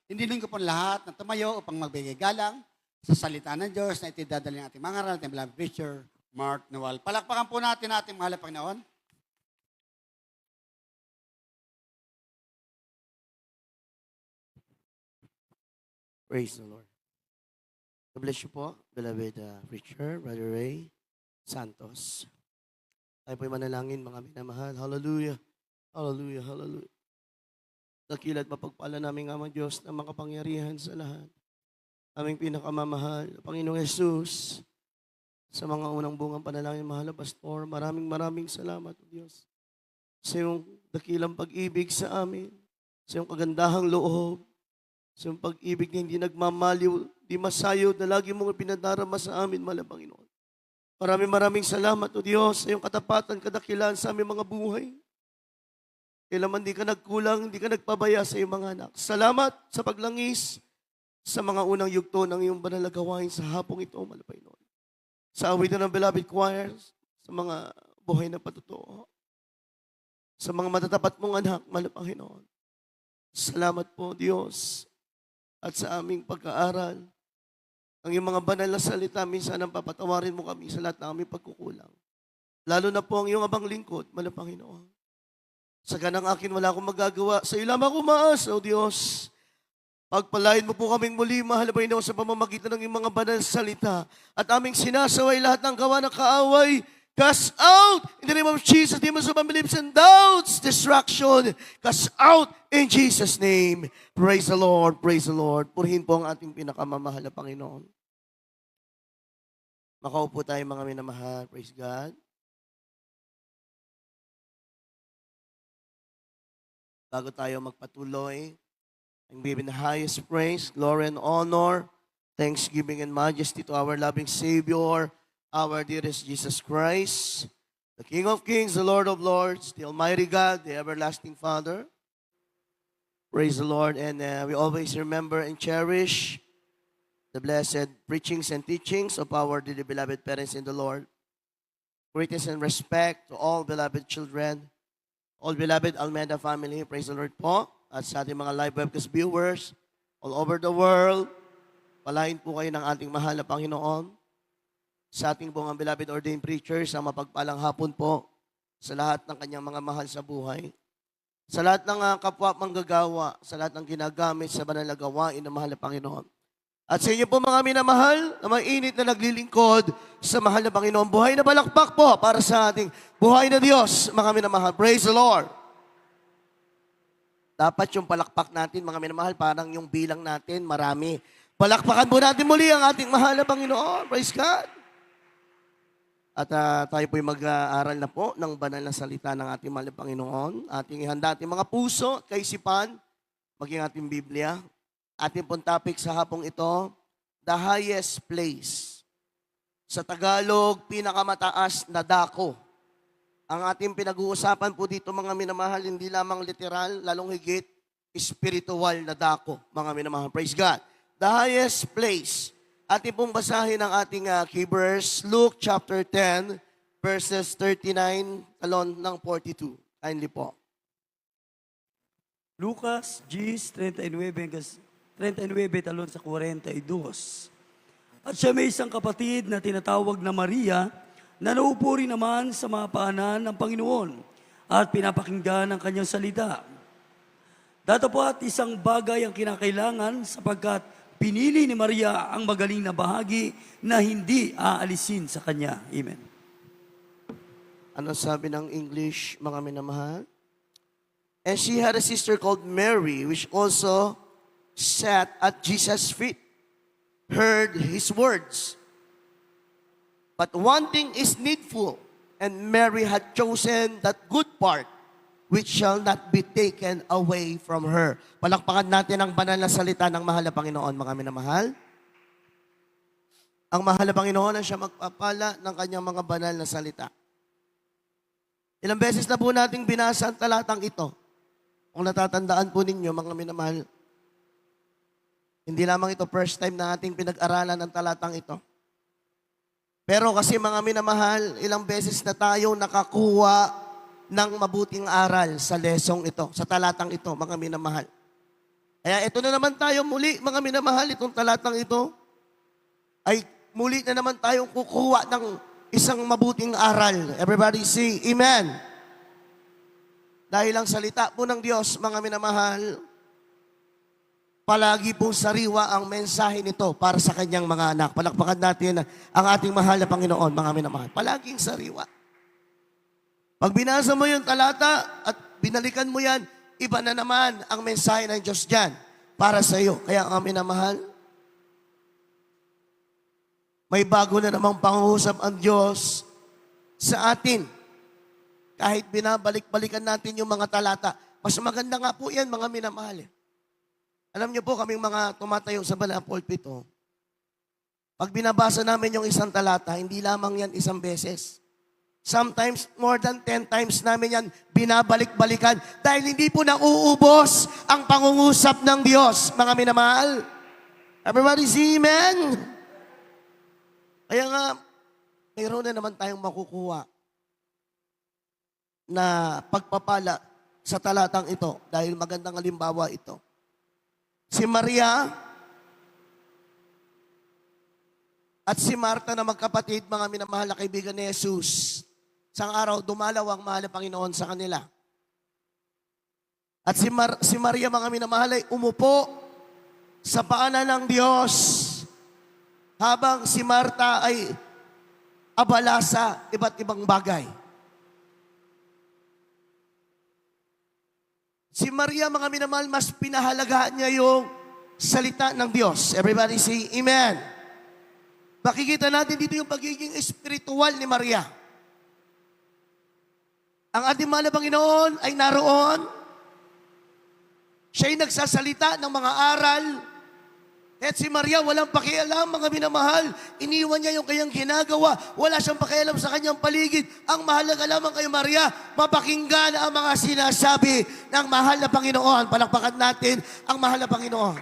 Hindilin ko po lahat na tumayo upang magbigay galang sa salita ng Diyos na itidadali ng ating mga aral, ating beloved preacher, Mark Noel. Palakpakan po natin ating mahal na Panginoon. Praise the Lord. God bless you po, beloved preacher, Brother Ray Santos. Tayo po'y manalangin, mga minamahal. Hallelujah. Hallelujah. Hallelujah. Dakila't mapagpala namin Ama Diyos na makapangyarihan sa lahat. Aming pinakamamahal, Panginoong Jesus, sa mga unang bungang panalangin, mahal na Pastor, maraming salamat, O Diyos, sa iyong dakilang pag-ibig sa amin, sa iyong kagandahang loob, sa iyong pag-ibig na hindi nagmamaliw, di masayod na lagi mong pinadarama sa amin, mahal na Panginoon. Maraming salamat, O Diyos, sa iyong katapatan, kadakilaan sa aming mga buhay. Kailanman di ka nagkulang, di ka nagpabaya sa iyong mga anak. Salamat sa paglangis sa mga unang yugto ng iyong banal na gawain sa hapong ito, mahal na Panginoon. Sa awitan ng beloved choirs, sa mga buhay na patotoo, sa mga matatapat mong anak, mahal na Panginoon. Salamat po, Diyos, at sa aming pagkaaral, ang iyong mga banal na salita, minsan ang papatawarin mo kami sa lahat ng aming pagkukulang. Lalo na po ang iyong abang lingkod, mahal na Panginoon. Sa ganang akin, wala akong magagawa. Sa iyo lamang umaasa, O Diyos. Pagpalain mo po kaming muli, mahal na Panginoon, sa pamamagitan ng iyong mga banal na salita. At aming sinasaway lahat ng gawa ng kaaway. Cast out in the name of Jesus, demons of unbeliefs and doubts, distraction. Cast out in Jesus' name. Praise the Lord, praise the Lord. Purihin po ang ating pinakamamahal na Panginoon. Makaupo tayo mga minamahal. Praise God. Bago tayo magpatuloy, I'm giving the highest praise, glory, and honor, thanksgiving and majesty to our loving Savior, our dearest Jesus Christ, the King of Kings, the Lord of Lords, the Almighty God, the everlasting Father. Praise the Lord, and we always remember and cherish the blessed preachings and teachings of our dearly beloved parents in the Lord. Greatness and respect to all beloved children, all beloved Almeida family, praise the Lord po. At sa ating mga live webcast viewers all over the world, palain po kayo ng ating mahal na Panginoon. Sa ating pong beloved ordained preachers, ang mapagpalang hapon po sa lahat ng kanyang mga mahal sa buhay. Sa lahat ng kapwa manggagawa, sa lahat ng ginagamit sa banal na gawain ng mahal na Panginoon. At sa inyo po mga minamahal, na mainit na naglilingkod sa mahal na Panginoon. Buhay na balakpak po para sa ating buhay na Diyos, mga minamahal. Praise the Lord. Dapat yung palakpak natin, mga minamahal, parang yung bilang natin, marami. Palakpakan po natin muli ang ating mahal na Panginoon. Praise God. At tayo po'y mag-aaral na po ng banal na salita ng ating mahal na Panginoon. Ating ihanda ating mga puso, kaisipan, maging ating Biblia. Ating pong topic sa hapong ito, the highest place. Sa Tagalog, pinakamataas na dako. Ang ating pinag-uusapan po dito, mga minamahal, hindi lamang literal, lalong higit, spiritual na dako, mga minamahal. Praise God. The highest place. Ating pong basahin ang ating key verse, Luke chapter 10, verses 39, talon ng 42. Kindly po. Lucas 10:39 talon sa 42. At siya may isang kapatid na tinatawag na Maria na naupo rin naman sa mga paanan ng Panginoon at pinapakinggan ang kanyang salita. Datapwat isang bagay ang kinakailangan sapagkat pinili ni Maria ang magaling na bahagi na hindi aalisin sa kanya. Amen. Ano sabi ng English, mga minamahal? And she had a sister called Mary, which also sat at Jesus' feet, heard his words. But one thing is needful, and Mary had chosen that good part, which shall not be taken away from her. Palakpakan natin ang banal na salita ng mahal na Panginoon, mga minamahal. Ang mahal na Panginoon ang siya magpapala ng kanyang mga banal na salita. Ilang beses na po nating binasa ang talatang ito. Kung natatandaan po ninyo, mga minamahal, hindi lamang ito first time na ating pinag-aralan ang talatang ito. Pero kasi mga minamahal, ilang beses na tayo nakakuha ng mabuting aral sa lesong ito, sa talatang ito, mga minamahal. Kaya ito na naman tayo muli, mga minamahal, itong talatang ito, ay muli na naman tayong kukuha ng isang mabuting aral. Everybody say, Amen. Dahil ang salita po ng Diyos, mga minamahal, palagi pong sariwa ang mensahe nito para sa kanyang mga anak. Palakpakan natin ang ating mahal na Panginoon, mga minamahal. Palaging sariwa. Pag binasa mo yung talata at binalikan mo yan, iba na naman ang mensahe ng Diyos dyan para sa iyo. Kaya ang minamahal, may bago na namang pangungusap ang Diyos sa atin. Kahit binabalik-balikan natin yung mga talata, mas maganda nga po yan, mga minamahal. Alam niyo po, kaming mga tumatayo sa banal na pulpito, pag binabasa namin yung isang talata, hindi lamang yan isang beses. Sometimes, more than 10 times namin yan binabalik-balikan dahil hindi po nauubos ang pangungusap ng Diyos, mga minamahal. Everybody say amen? Kaya nga, mayroon na naman tayong makukuha na pagpapala sa talatang ito dahil magandang halimbawa ito. Si Maria at si Marta na magkapatid, mga minamahal na kaibigan ni Jesus, isang araw dumalaw ang mahal na Panginoon sa kanila. At si Maria, mga minamahal, ay umupo sa paanan ng Diyos habang si Marta ay abala sa iba't ibang bagay. Si Maria, mga minamahal, mas pinahalagahan niya yung salita ng Diyos. Everybody say amen. Makikita natin dito yung pagiging espiritual ni Maria. Ang ating mahal na Panginoon ay naroon. Siya'y nagsasalita ng mga aral. At si Maria, walang pakialam, mga minamahal. Iniwan niya yung kanyang ginagawa. Wala siyang pakialam sa kanyang paligid. Ang mahalaga lamang kay Maria, mapakinggan ang mga sinasabi ng mahal na Panginoon. Palakpakan natin ang mahal na Panginoon.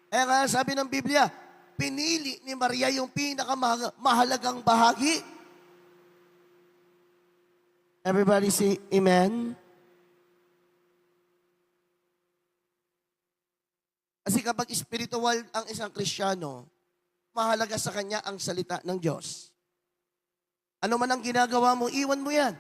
Kaya nga sabi ng Biblia, pinili ni Maria yung pinakamahalagang bahagi. Everybody say amen. Kasi kapag spiritual ang isang Kristiyano, mahalaga sa kanya ang salita ng Diyos. Ano man ang ginagawa mo, iwan mo yan.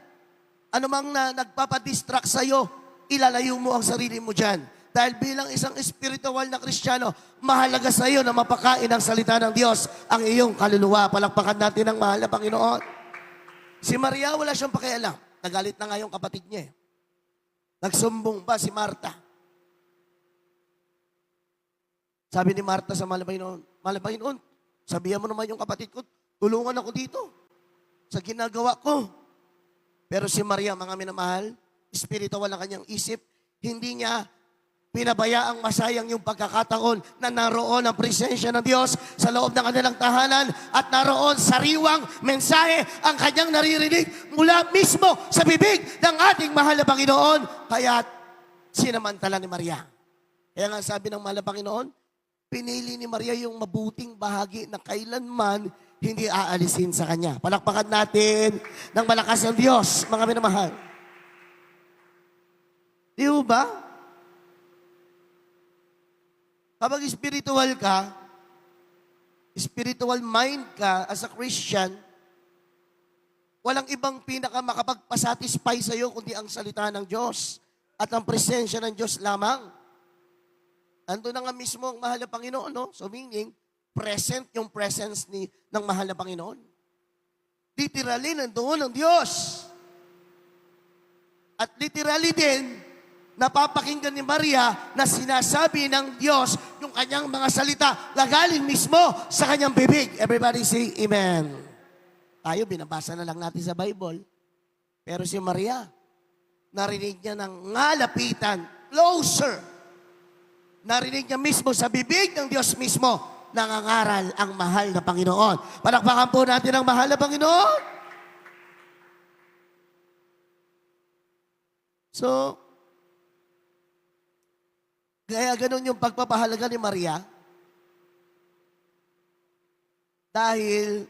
Ano mang nagpapadistract sa'yo, ilalayo mo ang sarili mo dyan. Dahil bilang isang spiritual na Kristiyano, mahalaga sa iyo na mapakain ang salita ng Diyos ang iyong kaluluwa. Palakpakan natin ang mahal na Panginoon. Si Maria, wala siyang pakialam. Nagalit na nga yung kapatid niya. Nagsumbong pa si Marta. Sabi ni Marta sa mahal na Panginoon, mahal na Panginoon, sabihan mo naman yung kapatid ko, tulungan ako dito sa ginagawa ko. Pero si Maria, mga minamahal, spiritual ang kanyang isip, hindi niya pinabayaang masayang yung pagkakataon na naroon ang presensya ng Diyos sa loob ng kanilang tahanan at naroon sariwang mensahe ang kanyang naririnig mula mismo sa bibig ng ating mahal na Panginoon. Kaya sinamantala ni Maria. Kaya nga sabi ng mahal na Panginoon, pinili ni Maria yung mabuting bahagi na kailanman hindi aalisin sa kanya. Palakpakan natin ng malakas ng Diyos, mga minamahal. Di ba? Kapag spiritual ka, spiritual mind ka as a Christian, walang ibang pinaka-makapagpasatisfy sa iyo kundi ang salita ng Diyos at ang presensya ng Diyos lamang. Ando na nga mismo ang mahal na Panginoon, no? So meaning, present yung presence ng mahal na Panginoon. Literally, nandoon ang Diyos. At literally din, napapakinggan ni Maria na sinasabi ng Diyos yung kanyang mga salita na galing mismo sa kanyang bibig. Everybody say amen. Tayo, binabasa na lang natin sa Bible. Pero si Maria, narinig niya ng ngalapitan, closer. Narinig niya mismo sa bibig ng Diyos mismo, nangangaral ang mahal na Panginoon. Palakpakan po natin ang mahal na Panginoon. So, kaya ganun yung pagpapahalaga ni Maria dahil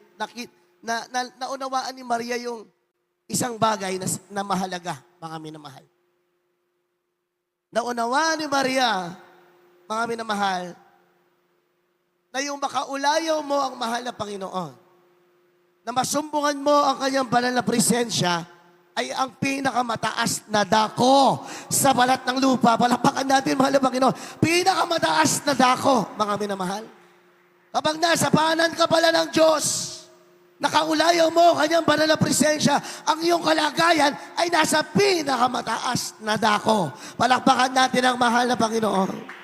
naunawaan ni Maria yung isang bagay na mahalaga, mga minamahal. Naunawa ni Maria, mga minamahal, na yung makaulayaw mo ang mahal na Panginoon, na masumbungan mo ang kanyang banal na presensya, ay ang pinakamataas na dako sa balat ng lupa. Palakpakan natin, mahal na Panginoon. Pinakamataas na dako, mga minamahal. Kapag nasa paanan ka pala ng Diyos, nakaulayaw mo kanyang banal na presensya, ang iyong kalagayan ay nasa pinakamataas na dako. Palakpakan natin ang mahal na Panginoon.